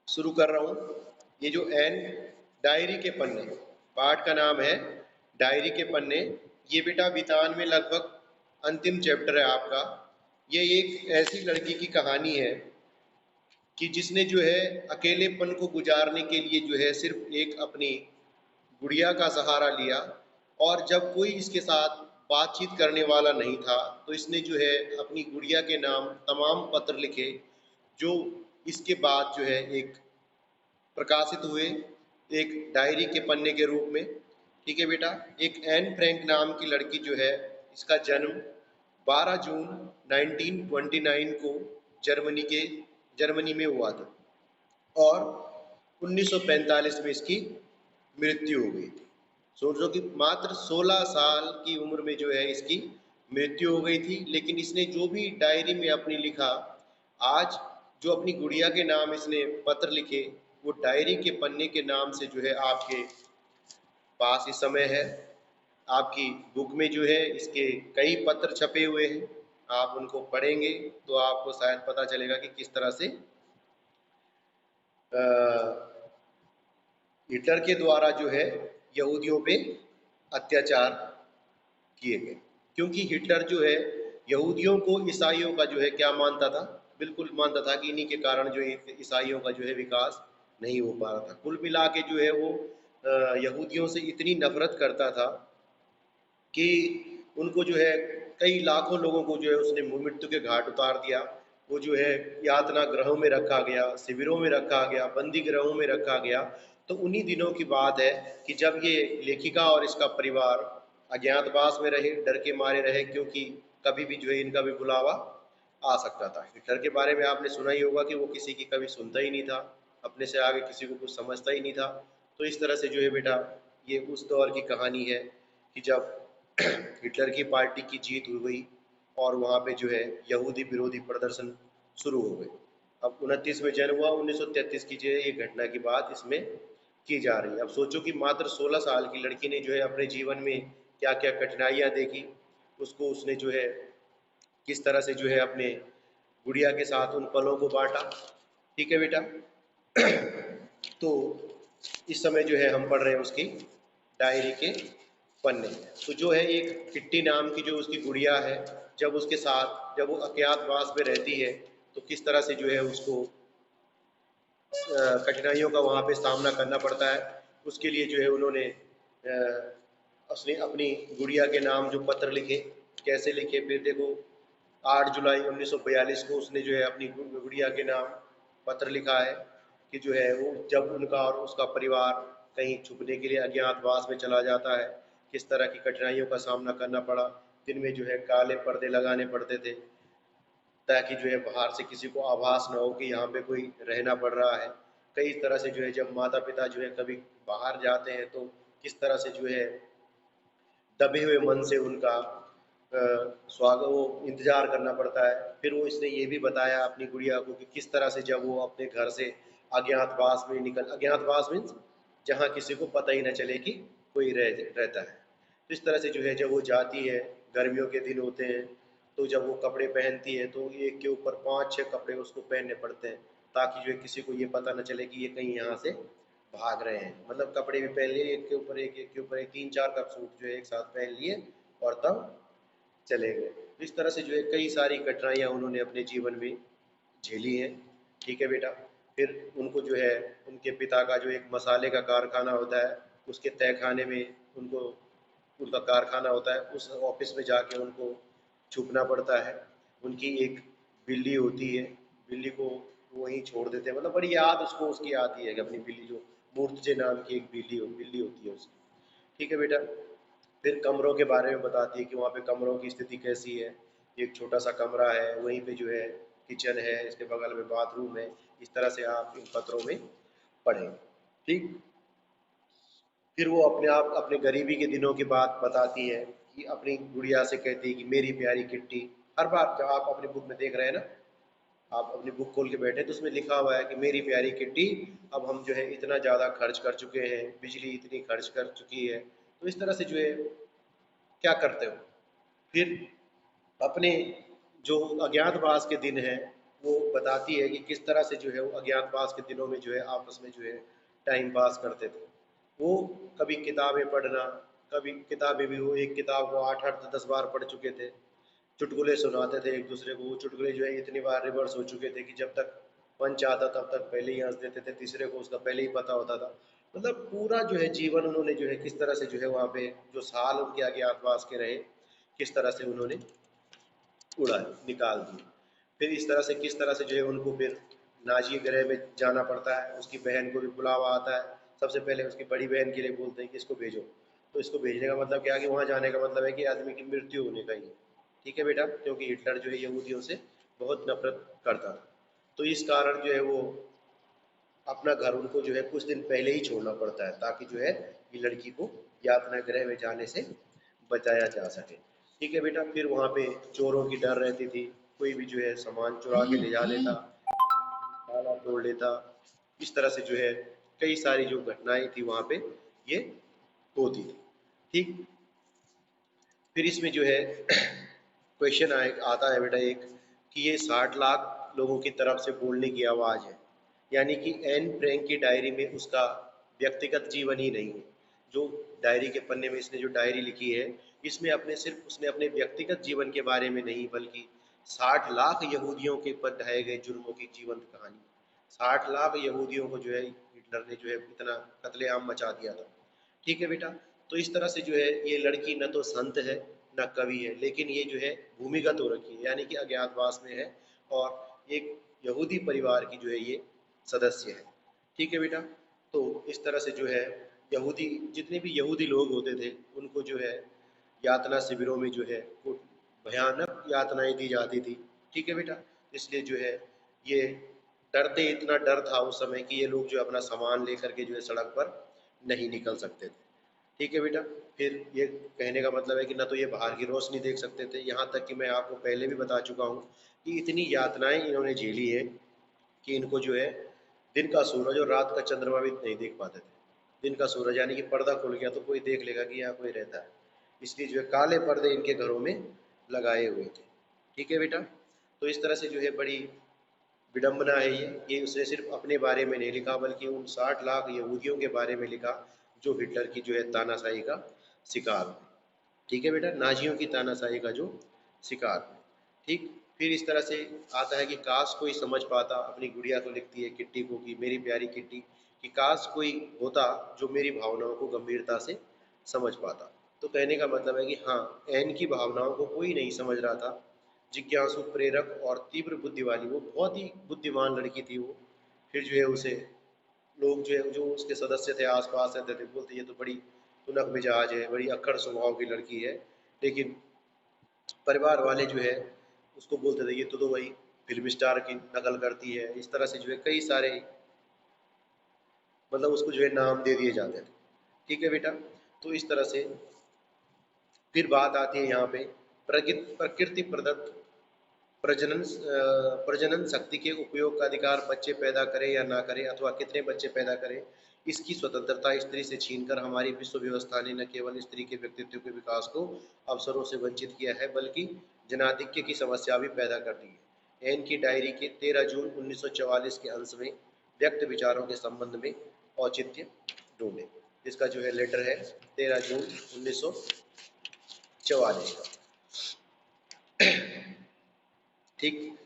शुरू कर रहा हूँ। ये जो एन डायरी के पन्ने, पाठ का नाम है डायरी के पन्ने। ये बेटा वितान में लगभग अंतिम चैप्टर है आपका। ये एक ऐसी लड़की की कहानी है कि जिसने जो है अकेलेपन को गुजारने के लिए जो है सिर्फ एक अपनी गुड़िया का सहारा लिया, और जब कोई इसके साथ बातचीत करने वाला नहीं था तो इसने जो है अपनी गुड़िया के नाम तमाम पत्र लिखे, जो इसके बाद जो है एक प्रकाशित हुए एक डायरी के पन्ने के रूप में। ठीक है बेटा। एक एन फ्रैंक नाम की लड़की जो है, इसका जन्म 12 जून 1929 को जर्मनी में हुआ था, और 1945 में इसकी मृत्यु हो गई थी। सोचो कि मात्र 16 साल की उम्र में जो है इसकी मृत्यु हो गई थी। लेकिन इसने जो भी डायरी में अपनी लिखा, आज जो अपनी गुड़िया के नाम इसने पत्र लिखे, वो डायरी के पन्ने के नाम से जो है आपके पास इस समय है। आपकी बुक में जो है इसके कई पत्र छपे हुए हैं। आप उनको पढ़ेंगे तो आपको शायद पता चलेगा कि किस तरह से हिटलर के द्वारा जो है यहूदियों पे अत्याचार किए गए। क्योंकि हिटलर जो है यहूदियों को ईसाइयों का जो है क्या मानता था, बिल्कुल मानता था कि इन्हीं के कारण जो है ईसाइयों का जो है विकास नहीं हो पा रहा था। कुल मिला के जो है वो यहूदियों से इतनी नफरत करता था कि उनको जो है कई लाखों लोगों को जो है उसने मृत्यु के घाट उतार दिया। वो जो है यातना गृहों में रखा गया, शिविरों में रखा गया, बंदी गृहों में रखा गया। तो उन्हीं दिनों की बात है कि जब ये लेखिका और इसका परिवार अज्ञातवास में रहे, डर के मारे रहे, क्योंकि कभी भी जो है इनका भी बुलावा आ सकता था। हिटलर के बारे में आपने सुना ही होगा कि वो किसी की कभी सुनता ही नहीं था, अपने से आगे किसी को कुछ समझता ही नहीं था। तो इस तरह से जो है बेटा ये उस दौर की कहानी है कि जब हिटलर की पार्टी की जीत हो गई और वहाँ पे जो है यहूदी विरोधी प्रदर्शन शुरू हो गए। अब 29 में जन्म हुआ, 1933 की जो है ये घटना की बात इसमें की जा रही है। अब सोचो कि मात्र 16 साल की लड़की ने जो है अपने जीवन में क्या क्या कठिनाइयाँ देखी, उसको उसने जो है किस तरह से जो है अपने गुड़िया के साथ उन पलों को बांटा। ठीक है बेटा। तो इस समय जो है हम पढ़ रहे हैं उसकी डायरी के पन्ने। तो जो है एक किट्टी नाम की जो उसकी गुड़िया है, जब उसके साथ जब वो अज्ञातवास में रहती है तो किस तरह से जो है उसको कठिनाइयों का वहाँ पे सामना करना पड़ता है। उसके लिए जो है उन्होंने उसने अपनी गुड़िया के नाम जो पत्र लिखे, कैसे लिखे फिर देखो। 8 जुलाई 1942 को उसने जो है अपनी गुड़िया के नाम पत्र लिखा है कि जो है वो जब उनका और उसका परिवार कहीं छुपने के लिए अज्ञातवास में चला जाता है, किस तरह की कठिनाइयों का सामना करना पड़ा। दिन में जो है काले पर्दे लगाने पड़ते थे ताकि जो है बाहर से किसी को आभास ना हो कि यहाँ पे कोई रहना पड़ रहा है। कई तरह से जो है जब माता पिता जो है कभी बाहर जाते हैं तो किस तरह से जो है दबे हुए मन से उनका स्वागत वो इंतजार करना पड़ता है। फिर वो इसने ये भी बताया अपनी गुड़िया को कि किस तरह से जब वो अपने घर से अज्ञातवास में निकल, अज्ञातवास मीन्स जहाँ किसी को पता ही न चले कि कोई रहता है। तो इस तरह से जो है जब वो जाती है, गर्मियों के दिन होते हैं, तो जब वो कपड़े पहनती है तो एक के ऊपर 5-6 कपड़े उसको पहनने पड़ते हैं ताकि जो है किसी को ये पता न चले कि ये कहीं यहाँ से भाग रहे हैं। मतलब कपड़े भी पहन लिए एक के ऊपर एक के ऊपर एक, 3-4 कप सूट जो है एक साथ पहन लिए और तब चले गए। तो इस तरह से जो है कई सारी कठिनाइयाँ उन्होंने अपने जीवन में झेली हैं। ठीक है बेटा। फिर उनको जो है उनके पिता का जो एक मसाले का कारखाना होता है, उसके तहखाने में उनको उनका कारखाना होता है, उस ऑफिस में जाके उनको छुपना पड़ता है। उनकी एक बिल्ली होती है, बिल्ली को वहीं छोड़ देते हैं। मतलब बड़ी याद उसको उसकी आती है कि अपनी बिल्ली जो मूर्तजे नाम की एक बिल्ली होती है उसकी। ठीक है बेटा। फिर कमरों के बारे में बताती है कि वहाँ पे कमरों की स्थिति कैसी है। एक छोटा सा कमरा है, वहीं पे जो है किचन है, इसके बगल में बाथरूम है। इस तरह से आप इन पत्रों में पढ़ें। ठीक। फिर वो अपने आप अपने गरीबी के दिनों की बात बताती है कि अपनी गुड़िया से कहती है कि मेरी प्यारी किट्टी। हर बार जब आप अपनी बुक में देख रहे हैं ना, आप अपनी बुक खोल के बैठे तो उसमें लिखा हुआ है कि मेरी प्यारी किट्टी, अब हम जो है इतना ज़्यादा खर्च कर चुके हैं, बिजली इतनी खर्च कर चुकी है। तो इस तरह से जो है क्या करते हो। फिर अपने जो अज्ञातवास के दिन हैं वो बताती है कि किस तरह से जो है वो अज्ञातवास के दिनों में जो है आपस में जो है टाइम पास करते थे। वो कभी किताबें पढ़ना, कभी किताबें भी वो एक किताब को 8-8 10 बार पढ़ चुके थे। चुटकुले सुनाते थे एक दूसरे को, वो चुटकुले जो है इतनी बार रिवर्स हो चुके थे कि जब तक पंच आता तब तक पहले ही हंस देते थे, तीसरे को उसका पहले ही पता होता था। मतलब पूरा जो है जीवन उन्होंने जो है किस तरह से जो है वहाँ पे जो साल उनके अज्ञातवास के रहे, किस तरह से उन्होंने उड़ा निकाल दिए। फिर इस तरह से किस तरह से जो है उनको फिर नाजी ग्रह में जाना पड़ता है, उसकी बहन को भी बुलावा आता है। सबसे पहले उसकी बड़ी बहन के लिए बोलते हैं कि इसको भेजो, तो इसको भेजने का मतलब क्या है कि वहाँ जाने का मतलब है कि आदमी की मृत्यु होने का ही है। ठीक है बेटा, क्योंकि हिटलर जो है यहूदियों से बहुत नफरत करता था। तो इस कारण जो है वो अपना घर उनको जो है कुछ दिन पहले ही छोड़ना पड़ता है, ताकि जो है ये लड़की को यातना गृह में जाने से बचाया जा सके। ठीक है बेटा, फिर वहाँ पे चोरों की डर रहती थी, कोई भी जो है सामान चुरा के ले जा लेता, ताला तोड़ लेता। इस तरह से जो है कई सारी जो घटनाएं थी वहाँ पे ये होती थी। ठीक, फिर इसमें जो है क्वेश्चन आता है बेटा एक, कि ये 60 लाख लोगों की तरफ से बोलने की आवाज़ है, यानी कि एन फ्रैंक की डायरी में उसका व्यक्तिगत जीवन ही नहीं है। जो डायरी के पन्ने में इसने जो डायरी लिखी है, इसमें अपने सिर्फ उसने अपने व्यक्तिगत जीवन के बारे में नहीं, बल्कि 60 लाख यहूदियों के पर ढाए गए जुर्मों की जीवंत कहानी। 60 लाख यहूदियों को जो है हिटलर ने जो है इतना कत्लेआम मचा दिया था। ठीक है बेटा, तो इस तरह से जो है ये लड़की न तो संत है न कवि है, लेकिन ये जो है भूमिगत हो रखी है, यानी कि अज्ञातवास में है और एक यहूदी परिवार की जो है ये सदस्य है। ठीक है बेटा, तो इस तरह से जो है यहूदी, जितने भी यहूदी लोग होते थे उनको जो है यातना शिविरों में जो है वो भयानक यातनाएं दी जाती थी। ठीक है बेटा, इसलिए जो है ये डरते, इतना डर था उस समय कि ये लोग जो अपना सामान लेकर के जो है सड़क पर नहीं निकल सकते थे। ठीक है बेटा, फिर ये कहने का मतलब है कि ना तो ये बाहर की रोशनी देख सकते थे, यहाँ तक कि मैं आपको पहले भी बता चुका हूँ कि इतनी यातनाएं इन्होंने झेली है कि इनको जो है दिन का सूरज और रात का चंद्रमा भी नहीं देख पाते थे। दिन का सूरज यानी कि पर्दा खुल गया तो कोई देख लेगा कि यहाँ कोई रहता है, इसलिए जो है काले पर्दे इनके घरों में लगाए हुए थे। ठीक है बेटा, तो इस तरह से जो है बड़ी विडंबना है ये उसने सिर्फ अपने बारे में नहीं लिखा, बल्कि उन 60 लाख यहूदियों के बारे में लिखा जो हिटलर की जो है तानाशाही का शिकार हुए। ठीक है बेटा, नाजियों की तानाशाही का जो शिकार हुए। ठीक, फिर इस तरह से आता है कि काश कोई समझ पाता, अपनी गुड़िया को लिखती है किट्टी को कि मेरी प्यारी किट्टी, कि काश कोई होता जो मेरी भावनाओं को गंभीरता से समझ पाता। तो कहने का मतलब है कि हाँ, एन की भावनाओं को कोई नहीं समझ रहा था। जिज्ञासु, प्रेरक और तीव्र बुद्धि वाली, वो बहुत ही बुद्धिमान लड़की थी वो। फिर जो है उसे लोग जो है जो उसके सदस्य थे आसपास रहते थे बोलते ये तो बड़ी तुनक मिजाज है, बड़ी अक्खड़ स्वभाव की लड़की है। लेकिन परिवार वाले जो है उसको बोलते थे ये तो वही फिल्म स्टार की नकल करती है। इस तरह से जो है कई सारे मतलब उसको जो है नाम दे दिए जाते थे। ठीक है बेटा, तो इस तरह से फिर बात आती है यहाँ पे प्रकृति प्रदत्त प्रजनन शक्ति के उपयोग का अधिकार, बच्चे पैदा करें या ना करें अथवा कितने बच्चे पैदा करें, इसकी स्वतंत्रता स्त्री से छीनकर हमारी विश्व व्यवस्था ने न केवल स्त्री के व्यक्तित्व के विकास को अवसरों से वंचित किया है, बल्कि जनाधिक्य की समस्या भी पैदा कर दी है। एन की डायरी के 13 जून 1944 के अंश में व्यक्त विचारों के संबंध में औचित्य ढूंढे। इसका जो है लेटर है 13 जून 1944 का। ठीक,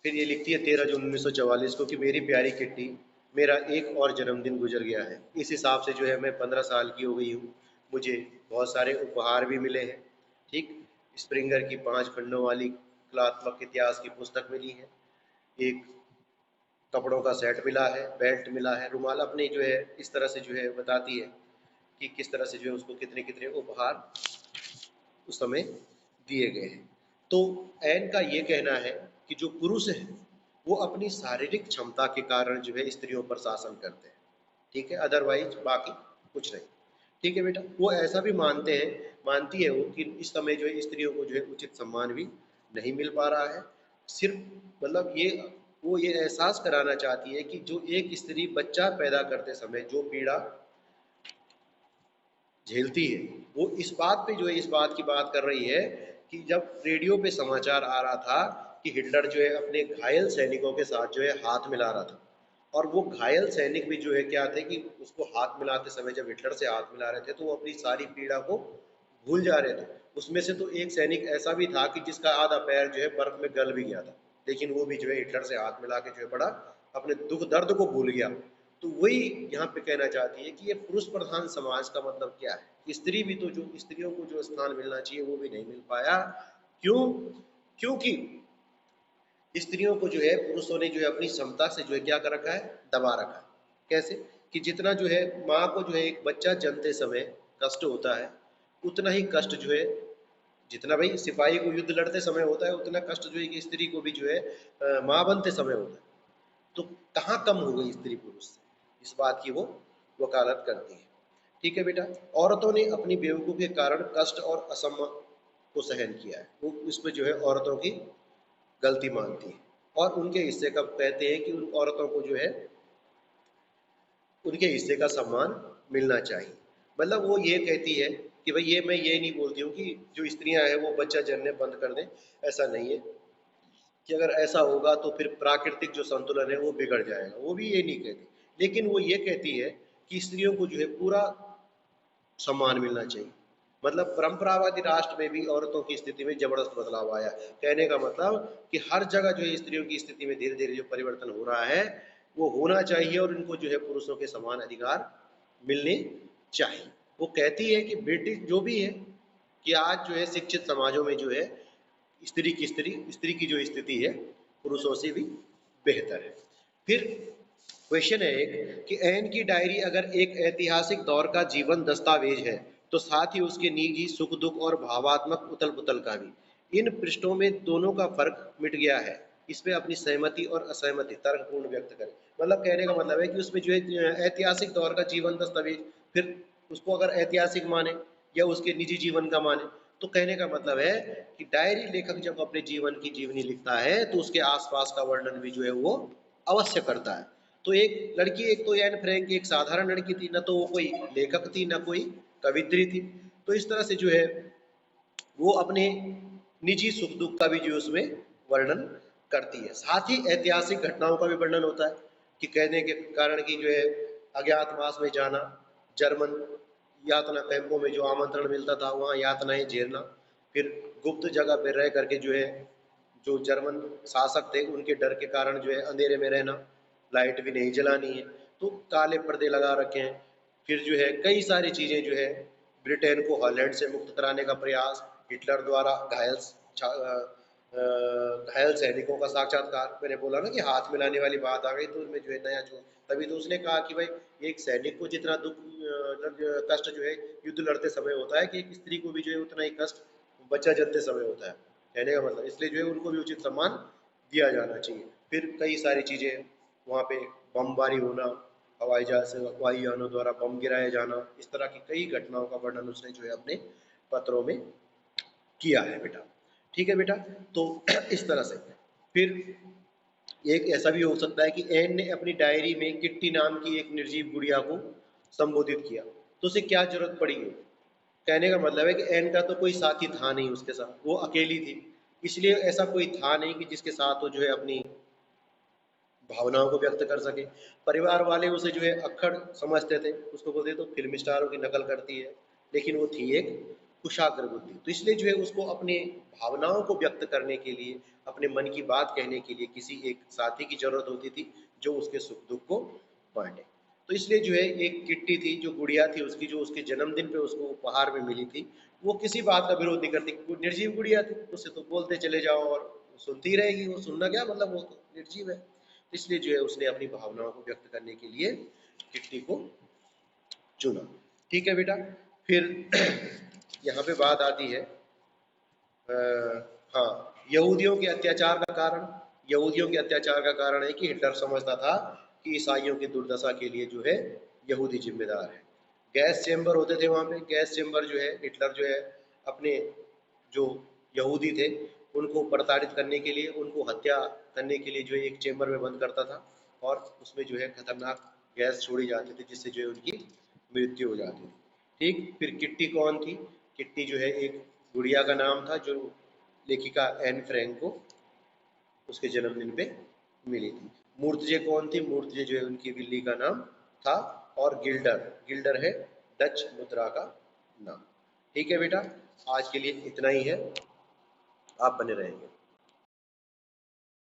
फिर ये लिखती है 13 जून 1944 को कि मेरी प्यारी किट्टी, मेरा एक और जन्मदिन गुजर गया है। इस हिसाब से जो है मैं 15 साल की हो गई हूँ। मुझे बहुत सारे उपहार भी मिले हैं। ठीक, स्प्रिंगर की 5 खंडों वाली कलात्मक इतिहास की पुस्तक मिली है, एक कपड़ों का सेट मिला है, बेल्ट मिला है, रुमाल, अपने जो है इस तरह से जो है बताती है कि किस तरह से जो है उसको कितने कितने उपहार उस समय दिए गए हैं। तो एन का ये कहना है कि जो पुरुष है वो अपनी शारीरिक क्षमता के कारण जो है स्त्रियों पर शासन करते हैं। ठीक है, अदरवाइज बाकी कुछ नहीं। ठीक है बेटा, वो ऐसा भी मानती है वो कि इस समय जो है स्त्रियों को जो है उचित सम्मान भी नहीं मिल पा रहा है। सिर्फ मतलब ये वो ये एहसास कराना चाहती है कि जो एक स्त्री बच्चा पैदा करते समय जो पीड़ा झेलती है, वो इस बात पे जो है इस बात की बात कर रही है कि जब रेडियो पे समाचार आ रहा था कि हिटलर जो है अपने घायल सैनिकों के साथ जो है हाथ मिला रहा था, और वो घायल सैनिक भी जो है क्या थे कि उसको हाथ मिलाते समय जब हिटलर से हाथ मिला रहे थे तो वो अपनी सारी पीड़ा को भूल जा रहे थे। उसमें से तो एक सैनिक ऐसा भी था कि जिसका आधा पैर जो है बर्फ में गल भी गया था, लेकिन वो भी जो है हिटलर से हाथ मिला के जो है बड़ा अपने दुख दर्द को भूल गया। तो वही यहाँ पे कहना चाहती है कि ये पुरुष प्रधान समाज का मतलब क्या है। स्त्री भी तो, जो स्त्रियों को जो स्थान मिलना चाहिए वो भी नहीं मिल पाया। क्यों? क्योंकि स्त्रियों को जो है पुरुषों ने जो है अपनी क्षमता से जो है क्या कर रखा है, दबा रखा है। कैसे? कि जितना जो है माँ को जो है एक बच्चा जन्मते समय कष्ट होता है, उतना ही कष्ट जो है, जितना भाई सिपाही को युद्ध लड़ते समय होता है उतना कष्ट जो है कि स्त्री को भी जो है माँ बनते समय होता है। तो कहाँ कम हो गई स्त्री पुरुष से, इस बात की वो वकालत करती है। ठीक है बेटा, औरतों ने अपनी बेवकूफ़ी के कारण कष्ट और असम्मान को सहन किया है, वो इस पे जो है औरतों की गलती मानती है, और उनके हिस्से का कहते हैं कि उन औरतों को जो है उनके हिस्से का सम्मान मिलना चाहिए। मतलब वो ये कहती है कि भाई ये, मैं ये नहीं बोलती हूँ कि जो स्त्रियां हैं वो बच्चा जन्मने बंद कर दें, ऐसा नहीं है कि अगर ऐसा होगा तो फिर प्राकृतिक जो संतुलन है वो बिगड़ जाएगा, वो भी ये नहीं कहती। लेकिन वो ये कहती है कि स्त्रियों को जो है पूरा सम्मान मिलना चाहिए। मतलब परंपरावादी राष्ट्र में भी औरतों की स्थिति में जबरदस्त बदलाव आया। कहने का मतलब कि हर जगह जो है स्त्रियों की स्थिति में धीरे धीरे जो परिवर्तन हो रहा है वो होना चाहिए, और इनको जो है पुरुषों के समान अधिकार मिलने चाहिए। वो कहती है कि ब्रिटिश जो भी है कि आज जो है शिक्षित समाजों में जो है स्त्री की जो स्थिति है पुरुषों से भी बेहतर है। फिर क्वेश्चन है एक कि एन की डायरी अगर एक ऐतिहासिक दौर का जीवन दस्तावेज है तो साथ ही उसके निजी सुख दुख और भावात्मक उथल पुथल का भी। इन पृष्ठों में दोनों का फर्क मिट गया है, इसमें अपनी सहमति और असहमति तर्कपूर्ण व्यक्त करें। मतलब कहने का मतलब है कि उसमें जो है ऐतिहासिक दौर का जीवन दस्तावेज, फिर उसको अगर ऐतिहासिक माने या उसके निजी जीवन का माने, तो कहने का मतलब है कि डायरी लेखक जब अपने जीवन की जीवनी लिखता है तो उसके आसपास का वर्णन भी जो है वो अवश्य करता है। तो एक लड़की, एक तो एन फ्रैंक एक साधारण लड़की थी, न तो वो कोई लेखक थी न कोई कवित्री थी। तो इस तरह से जो है वो अपने निजी सुख दुख का भी जो उसमें वर्णन करती है। साथ ही ऐतिहासिक घटनाओं का भी वर्णन होता है कि कहने के कारण की जो है अज्ञातवास में जाना, जर्मन यातना कैंपों में जो आमंत्रण मिलता था वहाँ यातनाएं झेलना, फिर गुप्त जगह पर रह करके जो है जो जर्मन शासक थे उनके डर के कारण जो है अंधेरे में रहना, लाइट भी नहीं जलानी है तो काले पर्दे लगा रखे हैं। फिर जो है कई सारी चीज़ें जो है, ब्रिटेन को हॉलैंड से मुक्त कराने का प्रयास, हिटलर द्वारा घायल सैनिकों का साक्षात्कार। मैंने बोला ना कि हाथ मिलाने वाली बात आ गई तो उसमें जो है नया जो, तभी तो उसने कहा कि भाई एक सैनिक को जितना दुख कष्ट जो है युद्ध लड़ते समय होता है कि एक स्त्री को भी जो है उतना ही कष्ट बच्चा जलते समय होता है। कहने का मतलब इसलिए जो है उनको भी उचित सम्मान दिया जाना चाहिए। फिर कई सारी चीज़ें वहाँ पे बमबारी होना, हवाई जहाज से हवाई यानों द्वारा बम गिराया जाना, इस तरह की कई घटनाओं का वर्णन उसने जो है अपने पत्रों में किया है बेटा। ठीक है बेटा, तो इस तरह से फिर एक ऐसा भी हो सकता है कि एन ने अपनी डायरी में किट्टी नाम की एक निर्जीव गुड़िया को संबोधित किया, तो उसे क्या जरूरत पड़ी हो। कहने का मतलब है कि एन का तो कोई साथी था नहीं उसके साथ, वो अकेली थी, इसलिए ऐसा कोई था नहीं कि जिसके साथ वो जो है अपनी भावनाओं को व्यक्त कर सके। परिवार वाले उसे जो है अक्खड़ समझते थे, उसको बोलते तो फिल्म स्टारों की नकल करती है, लेकिन वो थी एक कुशाग्र बुद्धि। तो इसलिए जो है उसको अपने भावनाओं को व्यक्त करने के लिए, अपने मन की बात कहने के लिए किसी एक साथी की जरूरत होती थी जो उसके सुख दुख को बांटे। तो इसलिए जो है एक किट्टी थी जो गुड़िया थी उसकी, जो उसके जन्मदिन पे उसको उपहार में मिली थी, वो किसी बात का विरोध नहीं करती। वो निर्जीव गुड़िया थी, उससे तो बोलते चले जाओ और सुनती रहेगी, वो सुनना क्या मतलब, वो तो निर्जीव है। इसलिए जो है उसने अपनी भावनाओं को व्यक्त करने के लिए किट्टी को चुना। ठीक है बेटा, फिर यहाँ पे बात आती है हाँ, यहूदियों के अत्याचार का कारण। यहूदियों के अत्याचार का कारण है कि हिटलर समझता था कि ईसाइयों की दुर्दशा के लिए जो है यहूदी जिम्मेदार है। गैस चेंबर होते थे वहाँ पे, गैस चेंबर जो है हिटलर जो है अपने जो यहूदी थे उनको प्रताड़ित करने के लिए, उनको हत्या करने के लिए जो है एक चेंबर में बंद करता था, और उसमें जो है खतरनाक गैस छोड़ी जाती थी जिससे जो है उनकी मृत्यु हो जाती थी। ठीक, फिर किट्टी कौन थी? किट्टी जो है एक गुड़िया का नाम था जो लेखिका एन फ्रैंक को उसके जन्मदिन पे मिली थी। मूर्तिजे कौन थी? मूर्तिजे जो है उनकी बिल्ली का नाम था। और गिल्डर, गिल्डर है डच मुद्रा का नाम। ठीक है बेटा, आज के लिए इतना ही है, आप बने रहेंगे।